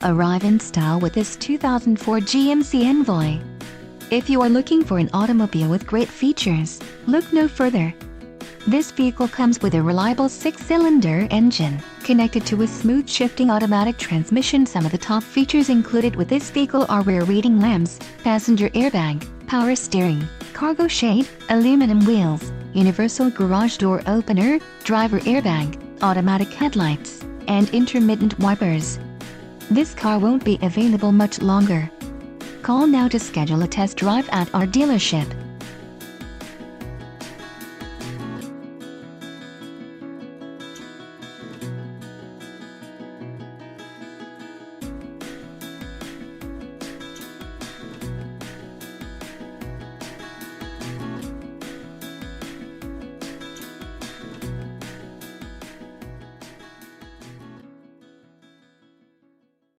Arrive in style with this 2004 GMC Envoy. If you are looking for an automobile with great features, look no further. This vehicle comes with a reliable 6-cylinder engine, connected to a smooth shifting automatic transmission. Some of the top features included with this vehicle are rear reading lamps, passenger airbag, power steering, cargo shade, aluminum wheels, universal garage door opener, driver airbag, automatic headlights, and intermittent wipers. This car won't be available much longer. Call now to schedule a test drive at our dealership.